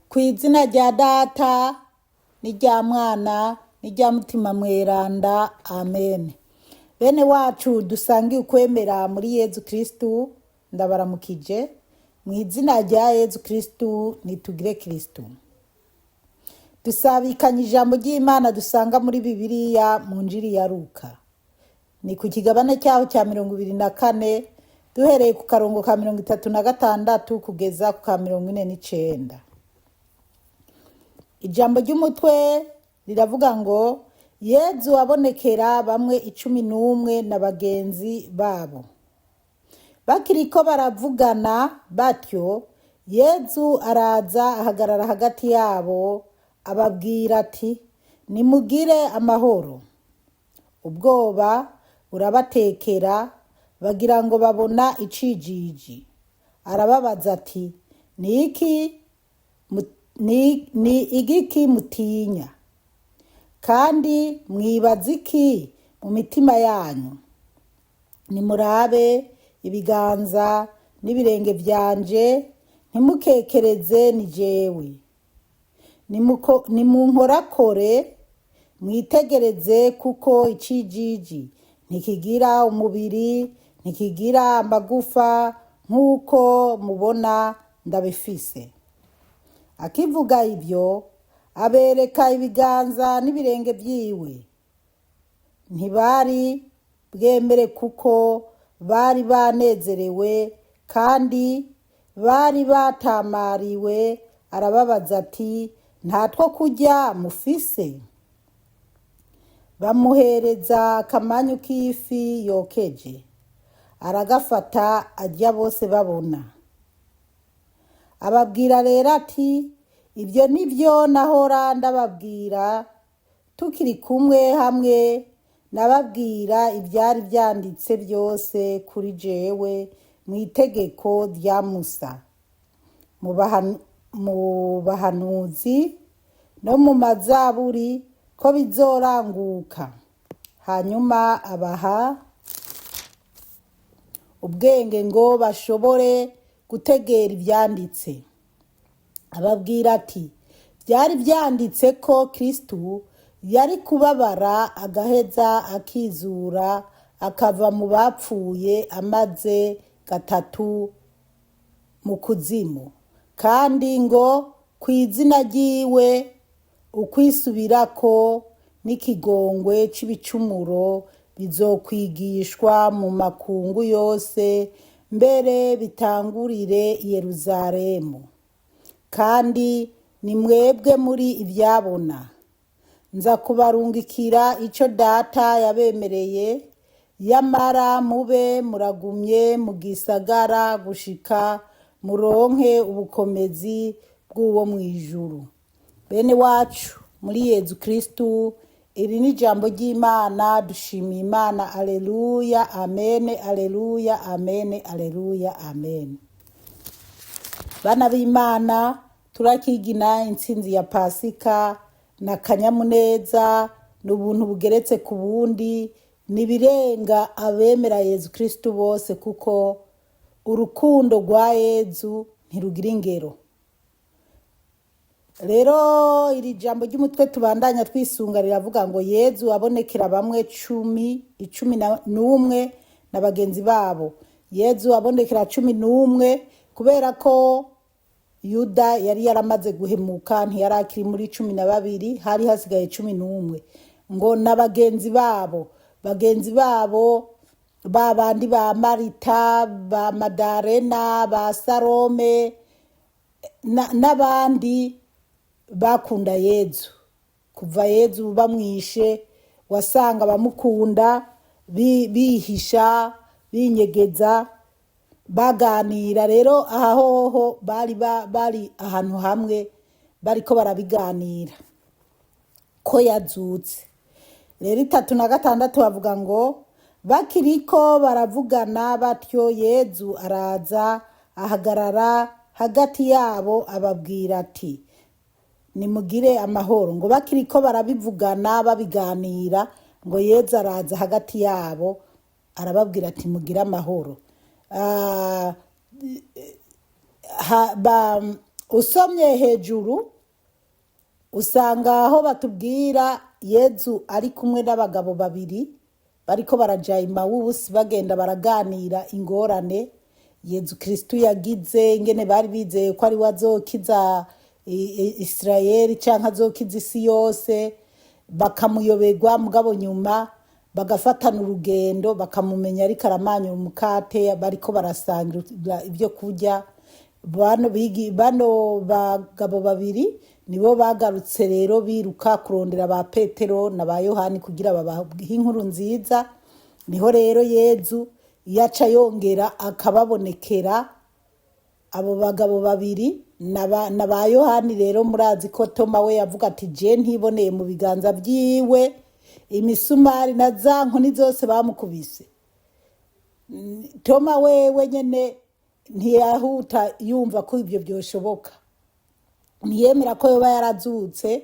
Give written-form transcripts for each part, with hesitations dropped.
Kw'izina rya Data n'irya Mwana n'irya Mutima Mweranda, amen. Bene wacu dusangiye ukwemera muri Yezu Kristu, ndabaramukije. Mw'izina rya Yezu Kristu nitugire Kristu. Dusabikanye ijambo ry'Imana dusanga muri Bibiliya mu njiri ya Luka. Ni ku kigabane cyaho cya 24 duhereye ku karongo ka 36 kugeza ku ka 49. Ijambo ry'umutwe riravuga ngo Yezu abonekera bamwe 11 na bagenzi babo. Bakiriko baravugana batyo, Yezu araza ahagarara hagati yabo, ababwira ati, nimugire amahoro. Ubwoba burabatekera, bagira ngo babona icijiji. Arababaza ati, ni igiki mutinya? Kandi mwibaza iki mu mitima yanyu? Nimurabe ibiganza n'ibirenge byanje, ntimukekereze ni jewe. Nimunkorakore, mwitegereze kuko icijiji ntikigira umubiri, ntikigira amagufa nk'uko mubona ndabifise. Akivuga ibyo, abereka ibiganza n'ibirenge byiwe. Ntibari bwemere kuko bari banezerewe kandi bari batamariwe. Arababaza ati, ntatwo kurya mufise? Bamuhereza akamanyu k'ifi yokeje, aragafata arya bose babona. Ababwira rero ati, ibyo nibyo nahora ndababwira tukiri kumwe hamwe, nababwira ibyari byanditse byose kuri jewe mu itegeko rya Musa, mu bahanuzi no mu mazaburi, ko bizoranguka. Hanyuma abaha ubwenge ngo bashobore gutegera ibyanditse. Ababwira ati, byari byanditse ko Kristu yari kubabara, agaheza akizura, akava mu bapfuye, amaze gatatu mu kuzimu. Kandi ngo kw'izina ryiwe ukwisubirako n'ikigongwe c'ibicumuro bizokwigishwa mu makungu yose, mbere bitangurire i Yerusalemu. Kandi ni mwebwe muri ibyabona. Nza kubarungikira ico Data yabemereye, yamara mube muragumye mu gisagara gushika muronke ubukomezi bw'uwo mw'ijuru. Bene wacu muri Yezu Kristu, iri ni ijambo ry'Imana. Dushimiye Imana. Aleluya, amen, aleluya, amen, aleluya, amen. Bana b'Imana, turakigina intsinzi ya Pasika na kanyamuneza, n'ubuntu bugeretse ku bundi, nibirenga abemera Yezu Kristu bose, kuko urukundo rwa Yezu ntirugira ingero. Rero iri jambo ry'umutwe tubandanya twisunga riravuga ngo Yezu abonekera bamwe 11 na bagenzi babo. Yezu abonekera 11 kubera ko Yuda yari yaramaze guhemuka, ntiyarakiri muri 12, hari hasigaye 11. Ngo na bagenzi babo babandi ba Marita, ba Madarena, ba Salome n'abandi bakunda Yezu. Kuva Yezu bamwishe, wasanga bamukunda bihisha, binyegeza, baganira. Rero aha hoho bari ahantu hamwe, bariko barabiganira ko yazutse. Rero 36 bavuga ngo, bakiriko baravugana batyo, Yezu araza ahagarara hagati yabo, ababwira ati, nimugire amahoro. Ngo bakiriko barabivugana babiganira, ngo Yezu araza hagati yabo, arababwira ati, mugire amahoro. usomye hejuru usanga aho batubwira Yezu ari kumwe n'abagabo babiri bariko baraja Emawusi bagenda baraganira ingorane Yezu Kristu yagize, ingene bari bizeye ko ari we azokiza Isirayeli canke azokiza isi yose, bakamuyoberwa mugabo nyuma bagafatana urugendo bakamumenya ariko aramanyura umukate bariko barasangira ibyo kurya. Bano bagabo babiri nibo bagarutse rero biruka kurondera ba Petero na ba Yohani kugira babahe inkuru nziza. Niho rero Yezu yaca yongera akababonekera abo bagabo babiri na ba Yohani. Rero murazi ko Toma we yavuga ati je ntiboneye mu biganza byiwe imisumari na za nkoni zose bamukubise. Toma wewe nyene ntiyahuta yumva ko ibyo byoshoboka, ntiyemera ko yoba yarazutse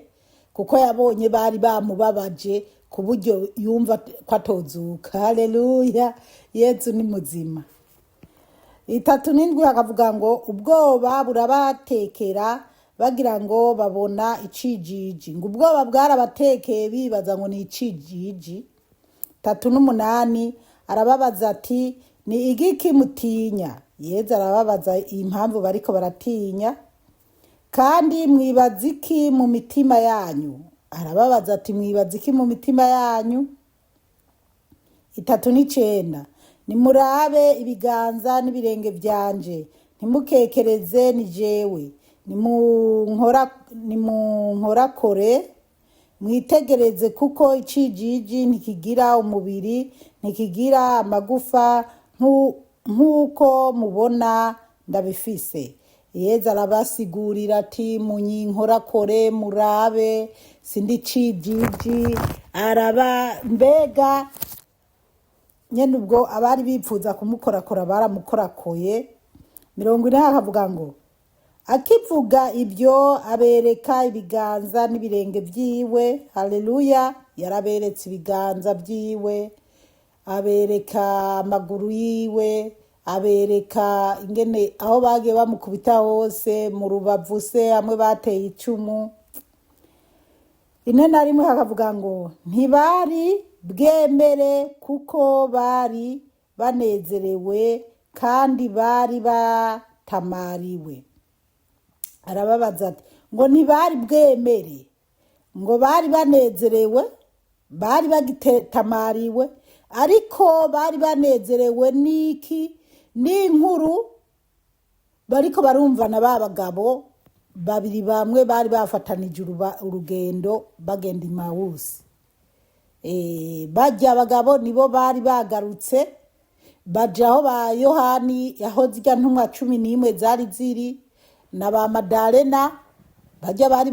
kuko yabonye bari bamubabaje ku buryo yumva ko atozuka. Haleluya, Yezu ni muzima. 37 hakavuga ngo ubwoba burabatekera bagira ngo babona icijiji, ngo ubwoba bwarabatekeye bibaza ngo ni icijiji. 38 arababaza ati ni igiki mutinya? Yezu arababaza impamvu bariko baratinya. Kandi mwibaza iki mu mitima yanyu? Arababaza ati mwibaza iki mu mitima yanyu? 39 nimurabe ibiganza n'ibirenge byanje, ntimukekereze ni jewe, nimunkorakore mwitegereze, kuko icijiji ntikigira umubiri, ntikigira amagufa nk'uko mubona ndabifise. Yezu arabasigurira ati munyinkorakore murabe sindi cijiji. Mbega nyene ubwo abari bipfuza kumukorakora baramukorakoye. 40 hakavuga ngo akivuga ibyo abereka ibiganza n'ibirenge byiwe. Haleluya, yaraberetse ibiganza byiwe, abereka amaguru yiwe, abereka ingene aho bagiye bamukubita hose mu rubavu se hamwe bateye icumu. 41 hakavuga ngo ntibari bwemere kuko bari banezerewe kandi bari batamariwe. Arababaza ati ngo ntibari bwemere, ngo bari banezerewe, bari bagitamariwe, ariko bari banezerewe niki? N'inkuru bariko barumvana babagabo babiri bamwe bari bafatanije urugendo bagenda Emawusi. Bajya abagabo nibo bari bagarutse bajaho ba Yohani aho zirya ntumwa 11 zari ziri na ba Madalena. Bajya bari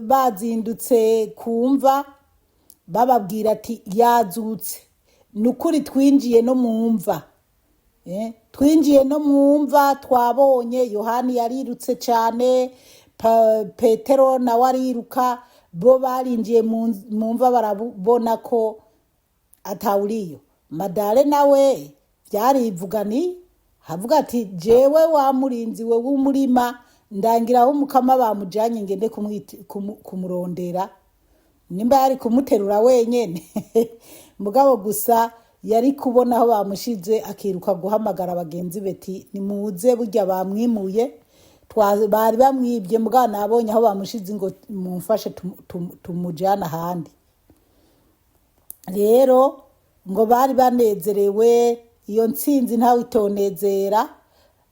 bazindutse kumva bababwira ati yazutse. Nukuri twinjiye no mumva, twinjiye no mumva, twabonye Yohani yarirutse cyane, Petero na wariruka, bo barinjiye mumva barabona ko atawuriyo. Madalena we byarivugani havuga ati jewe wa murinzi we w'umurima ndangiraho umukama bamujanye ngende kumurondera, nimba yari kumuterura wenyene mugabo gusa yari kubona aho bamushize akiruka guhamagara abagenzi beti nimuze burya bamwimuye, bari bamwibye mugabo nabonye aho bamushize ngo mumfashe tumujana ahandi. Rero ngo bari banezerewe, iyo ntsinzi ntawe itonezera,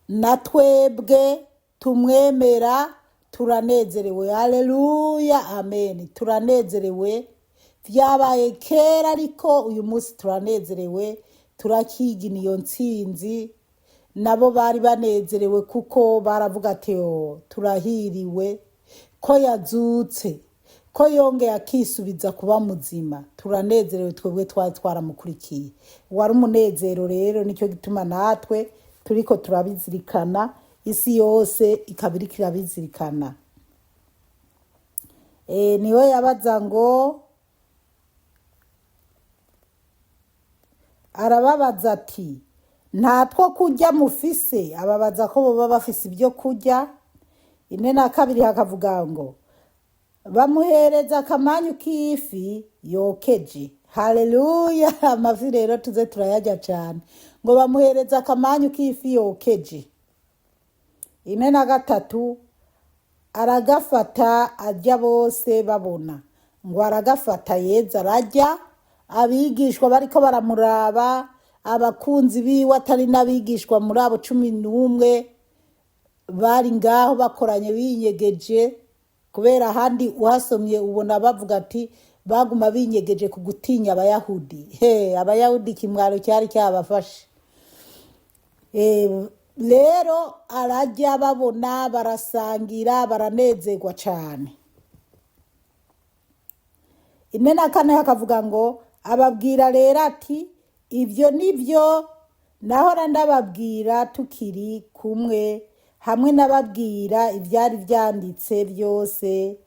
natwebwe tumwemera turanezerewe. Haleluya, amen. Turanezerewe, vyabaye kera ariko uyu munsi turanezerewe, turakigina iyo ntsinzi. Nabo bari banezerewe kuko baravuga ati turahiriwe ko yazutse, ko yongeye akisubiza kuba muzima. Turanezerewe twebwe twaramukurikiye. Wari umunezero rero, nicyo gituma natwe turiko turabizirikana, isi yose ikabiri kirabizirikana. Niwe yabaza ngo arababaza ati ntatwo kurya mufise? Ababaza ko baba bafise ibyo kurya. ine na kabiri hakavuga ngo bamuhereza akamanyu k'ifi yokeje. Haleluya. Amafi rero tuze turayarya cyane. Ngo bamuhereza akamanyu k'ifi yokeje. Ine na gatatu aragafata arya bose babona. Ngo aragafata yeza arajya, abigishwa bariko baramuraba, abakunzi biwe atari n'abigishwa muri abo 11 bari ngaho bakoranye binyegeje, kubera handi uhasomye ubona bavuga ati baguma binyegeje ku gutinya abayahudi. Abayahudi kimwaro cyari cyabafashe. Rero arajya babona, barasangira, baranezerwa cyane. Ine na kane hakavuga ngo ababwira rero ati ibyo nibyo nahora ndababwira tukiri kumwe, hamwe nababwira ibyari byanditse byose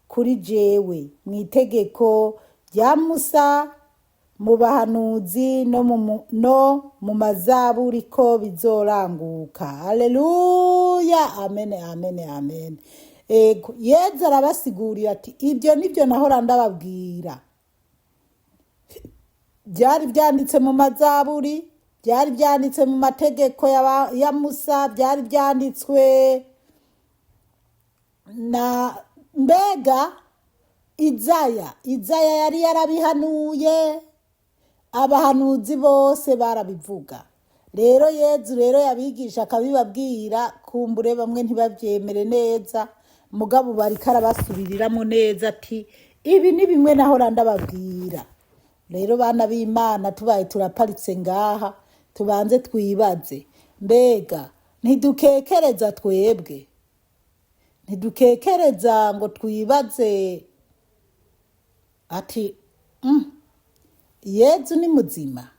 kuri jewe mu itegeko rya Musa, mu bahanuzi no mu mazaburi ko bizoranguka. Haleluya. Amen, amen, amen. Yezu arabasigurira ati ibyo nibyo nahora ndababwira. Byari byanditse mu mazaburi, byari byanditse mu mategeko ya Musa, byari byanditswe na mbega Izaya yari yarabihanuye, abahanuzi bose barabivuga. Rero Yezu rero yabigisha akabibabwira, kumbure bamwe ntibabyemere neza, mugabo bari karabasubiriramo neza ati ibi ni bimwe nahora ndababwira. Rero bana b'Imana tubaye turaparitse ngaha, tubanze twibaze, mbega ntidukekereza twebwe? Ntidukekereza ngo twibaze ati Yezu ni muzima?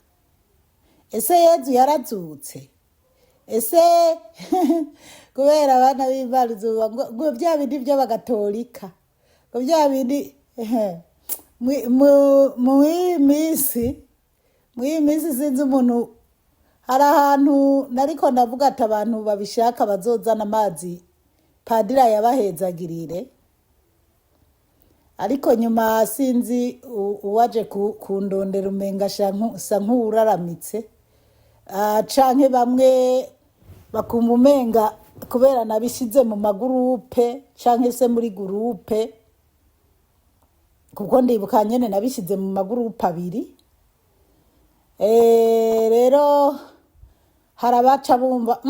Ese Yezu yarazutse? Ese kubera abana b'Imana ngo bya bindi byo bagatolika, ngo bya bindi mu iyi minsi sinzi umuntu, hari ahantu nariko ndavuga ati abantu babishaka bazozana amazi padira yabahezagirire, ariko nyuma sinzi uwaje kundondera umenga sa nk'uraramutse, canke bamwe bakumva umenga kubera nabishize mu magurupe canke se muri gurupe, kuko ndibuka nyene nabishize mu magurupe 2. Rero harabaca bumva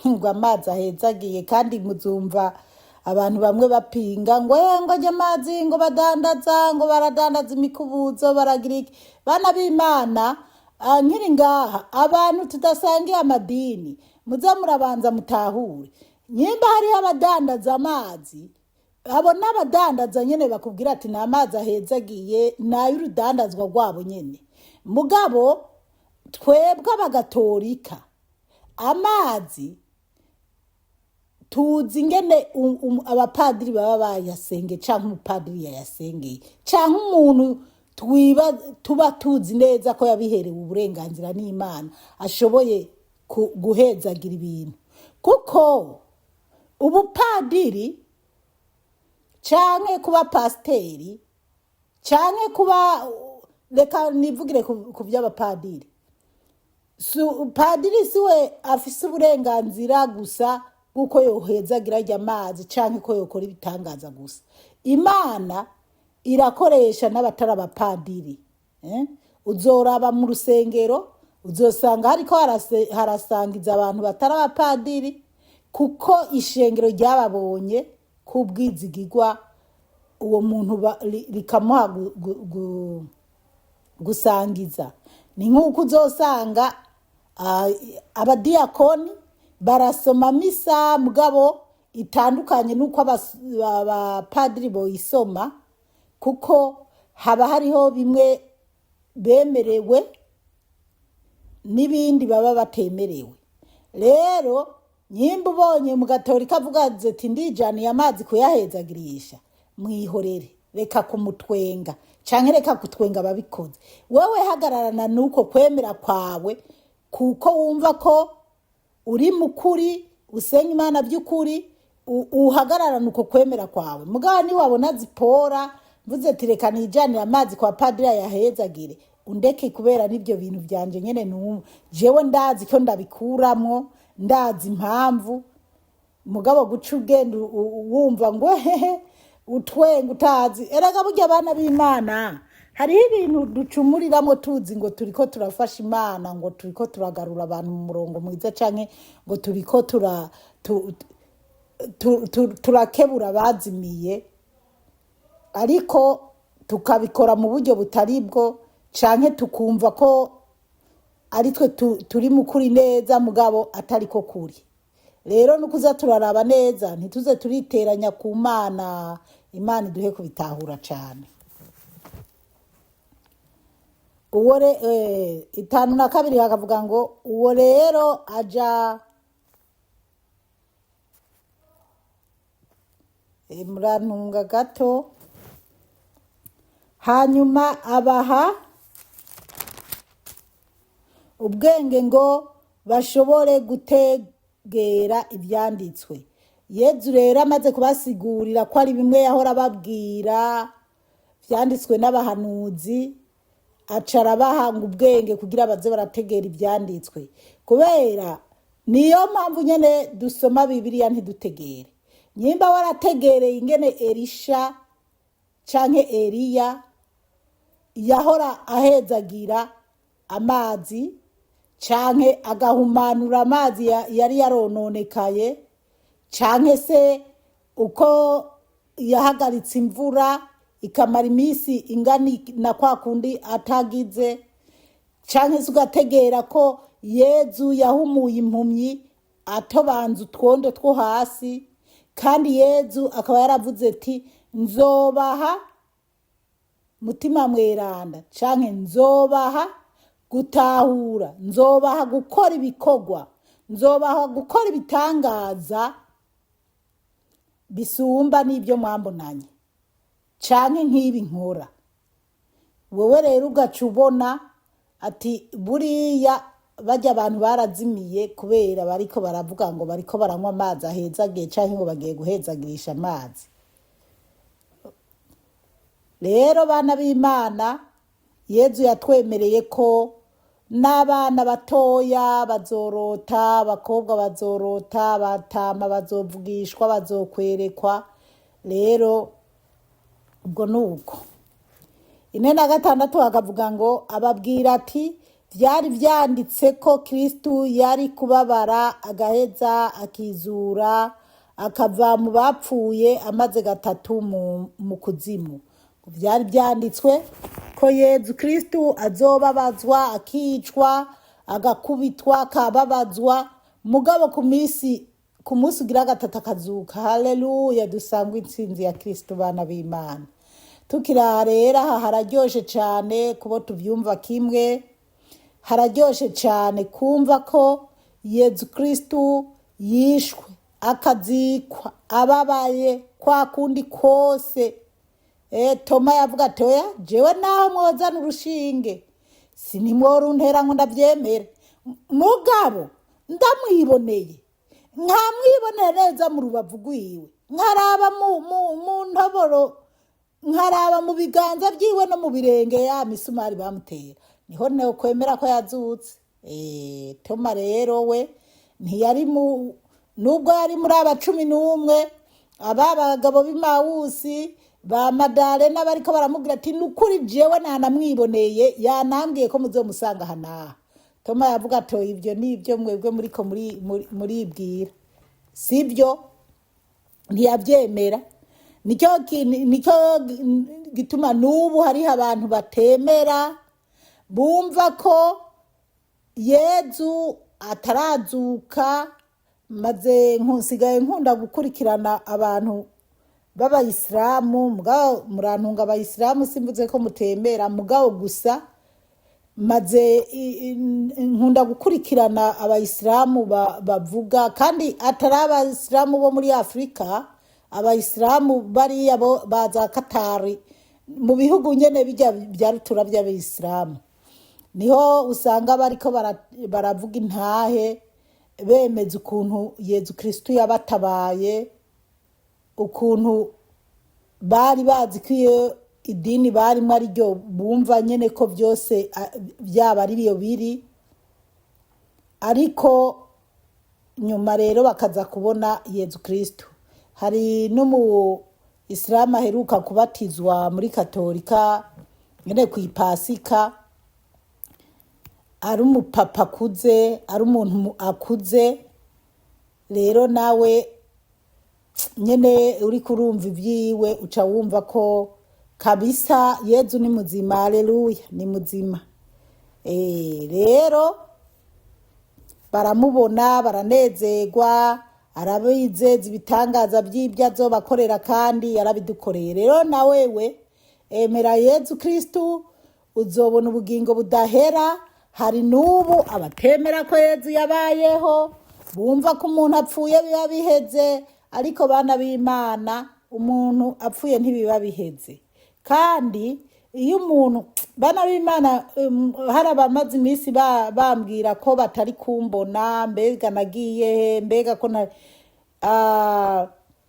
ngo amazi ahezagiye, kandi muzumva abantu bamwe bapinga ngo ajya amazi ngo badandaza, ngo baradandaza imikubuzo, baragira iki. Bana b'Imana, nkiri ngaha abantu tudasangiye amadini, muza murabanza mutahure, nyimba hari abadandaza amazi, abo n'abadandaza nyene bakubwira ati na amazi ahezagiye nayo urudandazwa rwabo nyene. Mugabo twebwe abagatolika amazi tuzi ngene abapadiri baba bayasenge, canke umupadiri yayasengeye, canke umuntu tuba tuzi neza ko yabiherewe uburenganzira n'Imana ashoboye guhezagira ibintu. Kuko ubupadiri canke kuba pasiteri canke kuba, reka nivugire ku by'abapadiri, padiri siwe afise uburenganzira gusa kuko yohezagira ajya amazi canke ko yokora ibitangaza gusa. Imana irakoresha n'abatari abapadiri. Uzoraba mu rusengero uzosanga hariko harasangiza abantu batari abapadiri, kuko ishengero ryababonye kubwizigirwa uwo muntu rikamuha gusangiza. Ni nk'uko uzosanga abadiyakoni barasoma misa mugabo itandukanye nuko abapadiri boyisoma, kuko haba hariho bimwe bemerewe n'ibindi baba batemerewe. Rero nyimba ubonye mu gatolika avuga ati ndijaniye amazi kuyahezagirisha, mwihorere, reka kumutwenga canke reka kutwenga babikoze. Wewe hagararana nuko kwemera kwawe, kuko wumva ko uri mukuri, usenga Imana by'ukuri, uhagararana uko kwemera kwawe. Mugabo ni wabona zipora mvuze ati reka nijanira amazi kwa padiri yahezagire undeke kubera nibyo bintu byanje nyene numwe jewe ndazi ko ndabikuramwo ndazi impamvu. Mugabo guca ugenda wumva ngo hehe utwenga utazi. Erega burya abana b'Imana hariho ibintu ducumuriramo tuzi ngo turiko turafasha Imana, ngo turiko turagarura abantu mu murongo mwiza canke ngo turiko turakebura bazimiye, ariko tukabikora mu buryo butari bwo canke tukumva ko ari twe turi mu kuri neza mugabo atari ko kuri. Rero nukuza turaraba neza ntituze turiteranya ku Mana. Imana iduhe kubitahura cyane. Uwore 5:2 hakavuga ngo uwo rero aja murantunga gato, hanyuma abaha ubwenge ngo bashobore gutegera ibyanditswe. Yezu rero amaze kubasigurira ko ari bimwe yahora babwira byanditswe n'abahanuzi, acara bahanga ubwenge kugira baze barategera ibyanditswe. Kubera niyo mpamvu nyene dusoma Bibiliya ntidutegere. Nyimba warategereye ingene Elisha canke Eliya yahora ahezagira amazi canke agahumanura amazi yari yarononekaye, canke se uko yahagaritse imvura ikamara iminsi ingani na kwa kundi atagize, canke se ugategera ko Yezu yahumuye impumyi atobanza utwondo two hasi, kandi Yezu akaba yaravuze ati nzobaha mutima mweranda canke nzobaha gutahura, nzobaha gukora ibikorwa, nzobaha gukora ibitangaza bisumba n'ibyo mwambonanye canke nk'ibi nkora. Wewe rero ugaca ubona ati buriya bajya abantu barazimiye kubera bariko baravuga ngo bariko baranywa amazi ahezagiye canke ngo bagiye guhezagirisha amazi. Rero bana b'Imana, Yezu yatwemereye ko n'abana batoya bazorota, abakobwa bazorota, abatama bazovugishwa, bazokwerekwa. Rero ubwo nuko 4:6 hakavuga ngo ababwira ati vyari vyanditse ko Kristu yari kubabara agaheza akizura akava mu bapfuye amaze gatatu mu kuzimu. Vyari byanditswe ko Yezu Kristu azobabazwa, akicwa, agakubitwa, akababazwa, mugabo ku munsi ugira gatatu akazuka. Haleluya, dusangwe intsinzi ya Kristu bana b'Imana. Tukira rero aha hararyoshe cyane kubo tuvyumva kimwe, hararyoshe cyane kumva ko Yezu Kristu yishwe akazikwa ababaye kwa kundi kose. Toma yavuga ati oya jewe naho mwozana urushinge sinimwora untera ngo ndavyemere, mugabo ndamwiboneye, nkamwibonera neza mu rubavu rwiwe, nkaraba mu ntoboro, nkaraba mu biganza byiwe no mu birenge ya misumari bamutera, niho ne kwemera ko yazutse. Toma rero we ntiyari nubwo yari muri aba 11 abagabo b'Imawusi ba Madale n'abariko baramubwira ati nukuri jewe nanamwiboneye, yanambwiye ko muzomusanga hanaha. Toma yavuga to ivyo nivyo mwebwe muriko muribwira, sibyo, ntiyavyemera. Nicyo gituma nubu hari abantu batemera, bumva ko Yezu atarazuka. Maze nkusigaye nkunda gukurikirana abantu b'Abayisilamu, mugabo murantunga Abayisilamu simvuze ko mutemera, mugabo gusa maze nkunda gukurikirana Abayisilamu bavuga, kandi atari Abayisilamu bo muri Afrika, Abayisilamu bariya bo baza Katari, mu bihugu nyene bijya bya rutura by'Abayisilamu, niho usanga bariko baravuga intahe bemeza ukuntu Yezu Kristu yabatabaye, ukuntu bari bazi ko iyo idini barimo ari ryo bumva nyine ko byose byaba ari byo biri, ariko nyuma rero bakaza kubona Yezu Kristu. Hari n'umu Isilamu aheruka kubatizwa muri Katolika nyine ku ipasika, ari umupapa akuze, ari umuntu akuze. Rero nawe nyine uri kurumva ibyiwe uca wumva ko kabisa Yezu ni muzima, haleluya, ni muzima. Rero baramubona, baranezerwa, arabizeza ibitangaza by'ibyo azobakorera kandi yarabidukoreye. Rero na wewe emera Yezu Kristu uzobona ubugingo budahera. Hari n'ubu abatemera ko Yezu yabayeho, bumva ko umuntu apfuye biba biheze, ariko bana b'Imana umuntu apfuye ntibiba biheze. Kandi iyo umuntu bana b'Imana hari abamaze iminsi bambwira ko batari kumbona, mbega nagiye mbega ko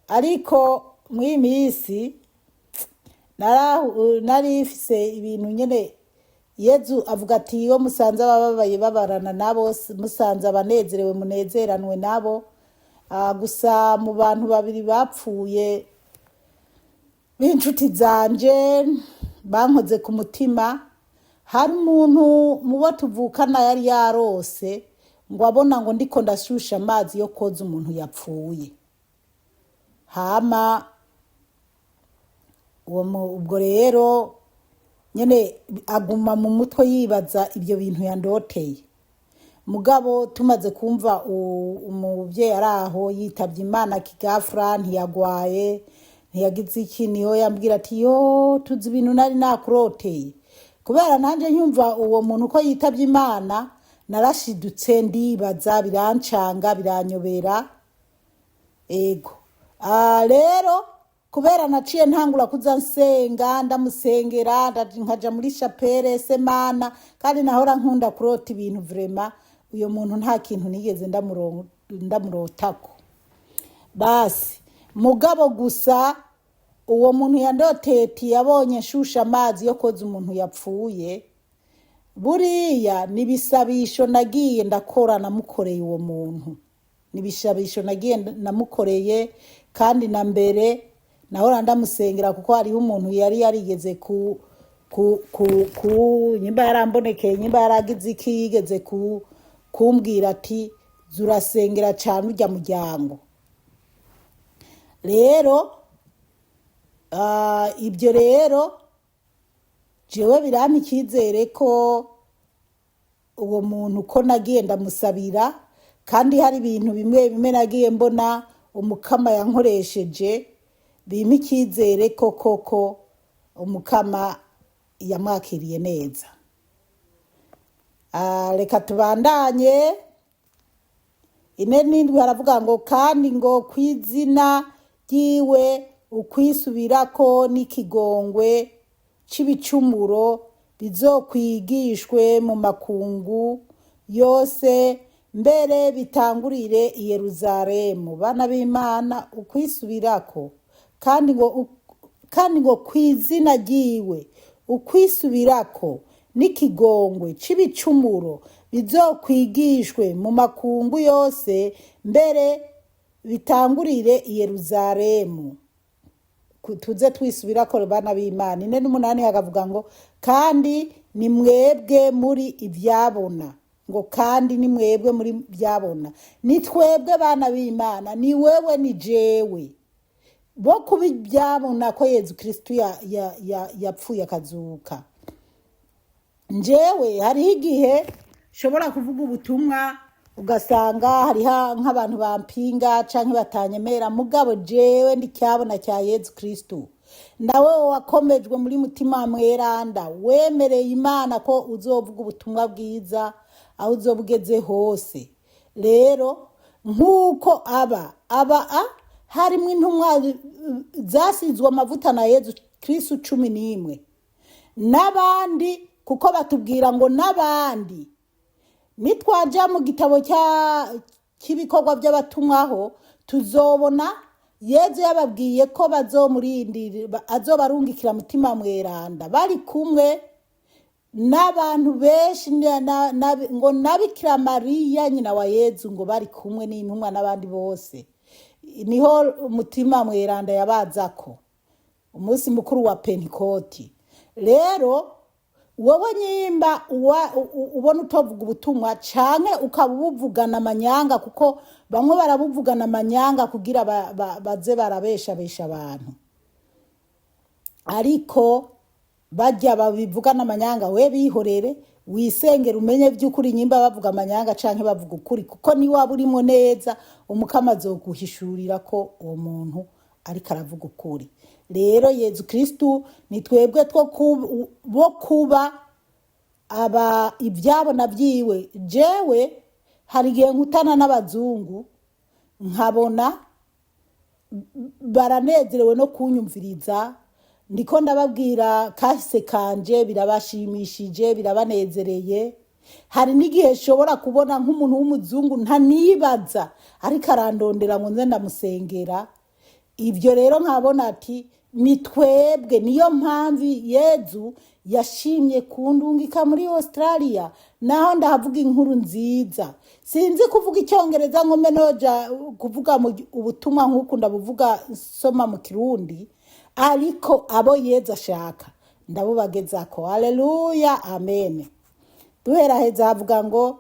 ariko mw'iyi minsi nari ifise ibintu nyene. Yezu avuga ati iyo musanze abababaye babarana nabo, musanze abanezerewe munezeranwe nabo. Gusa mu bantu babiri bapfuye b'inshuti zanje bankoze ku mutima, hari umuntu mubo tuvukana yari yarose ngo abona ngo ndiko ndashusha amazi yo koza umuntu yapfuye. Hama ubwo rero nyene aguma mu mutwe yibaza ibyo bintu yandoteye. Mugabo tumaze kumva umuvyeyi araho yitavye Imana kigafra, ntiyagwaye, ntiyagize iki, niyo yambwira ati yo tuzi ibintu nari nakuroteye. Kubera nanje nyumva uwo muntu ko yitavye Imana, narashidutse ndibaza, birancanga, biranyobera. Ego rero kubera naciye ntangura kuza nsenga, ndamusengera, nkaja muri chapelle semana, kandi nahora nkunda kurota ibintu vrema. Uyo muntu nta kintu nigeze ndamurotako. Basi mugabo gusa uwo muntu yandoteti yabonye nshusha amazi yo koza umuntu yapfuye. Buriya nibisabisho nagiye ndakora namukoreye uwo muntu, nibisabisho nagiye namukoreye. Kandi na mbere nahora ndamusengera kuko hariho umuntu yari yarigeze nyimba yarambonekeye, nyimba yaragize iki, yigeze kumbwira ati zurasengera cyane urya muryango. Rero ibyo rero jewe birampa icyizere ko uwo muntu ko nagiye ndamusabira, kandi hari ibintu bimwe bimwe nagiye mbona umukama yankoresheje bimpa icyizere ko koko umukama yamwakiriye neza. Reka tubandanye. 4:7 haravuga ngo kandi ngo kwizina ryiwe ukwisubirako n'ikigongwe c'ibicumuro bizokwigishwe mu makungu yose, mbere bitangurire i Yerusalemu. Bana b'Imana ukwisubirako kandi ngo kwizina ryiwe ukwisubirako n'ikigongwe c'ibicumuro bizokwigishwe mu makungu yose, mbere bitangurire i Yerusalemu. Tuze twisubirako bana b'Imana. 4:8 hakavuga ngo kandi ni mwebwe muri ibyabona. Ngo kandi ni mwebwe muri byabona. Ni twebwe bana b'Imana, ni wewe ni jewe bo kubibyabona ko Yezu Kristu yapfuye akazuka. Njewe hariho igihe shobora kuvuga ubutumwa ugasanga hariho nk'abantu bampinga canke batanyemera, mugabo jewe ndicyabona cya Yezu Kristu. Nawe wakomejwe muri mutima mweranda, wemereye Imana ko uzovuga ubutumwa bwiza aho uzobugeze hose. Rero nkuko harimo intumwa zasizwe amavuta na Yezu Kristu 11, n'abandi kuko batubwira ngo n'abandi. Nitwaja mu gitabo cy'ibikorwa by'abatumwaho tuzobona Yezu yababwiye ko bazomurindira azobarungikira mutima mweranda bari kumwe n'abantu benshi ngo nabikira Mariya nyina wa Yezu ngo bari kumwe n'intumwa n'abandi bose. Niho umutima mweranda yabazako umunsi mukuru wa Pentekoti. Rero wowe nyimba ubona utovuga ubutumwa canke ukabuvugana amanyanga, kuko bamwe barabuvugana amanyanga kugira baze barabeshabesha abantu, ariko bajya babivugana amanyanga we bihorere wisengera umenye by'ukuri nyimba bavuga amanyanga canke bavuga ukuri, kuko ni waba urimo neza umukama azoguhishurira ko uwo muntu ariko aravuga ukuri. Rero Yezu Kristu ni twebwe bo kuba aba ibyabo nabyiwe. Jewe hari igihe nkutana n'abazungu nkabona baranezerewe no kunyumviriza, ndiko ndababwira kahise kanje, birabashimishije, birabanezereye. Hari n'igihe shobora kubona nk'umuntu w'umuzungu ntanibaza ariko arandondera ngo nze ndamusengera. Ibyo rero nkabona ati ni twebwe, niyo mpamvu Yezu yashimye kundungika muri Australia, naho ndahavuga inkuru nziza. Sinzi kuvuga icyongereza nkome noja kuvuga ubutumwa nk'uko ndabuvuga soma mu Kirundi, ariko abo Yezu ashaka ndabubagezako. Haleluya, amen. Duheraheza havuga ngo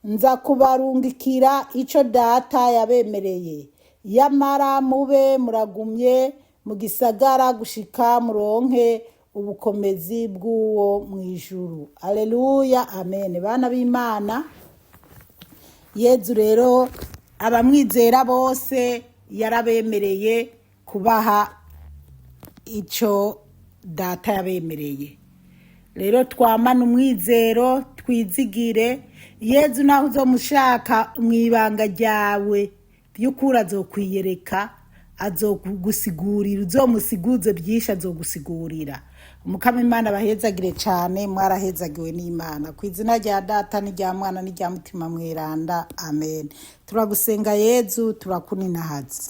nza kubarungikira ico data yabemereye, yamara mube muragumye mu gisagara gushika muronke ubukomezi bw'uwo mwijuru. Haleluya, amen. Bana b'Imana, Yezu rero abamwizera bose yarabemereye kubaha ico data yabemereye. Rero twamana umwizero, twizigire Yezu, naho uzomushaka mwibanga ryawe by'ukuri azokwiyereka, azogusigurira, uzomusiguze byinshi azogusigurira. Umukama Imana bahezagire cyane, mwarahezagiwe n'Imana. Ku izina rya Data n'irya Mwana n'irya Mutima mweranda, amen. Turagusenga Yezu, turakuninahaza.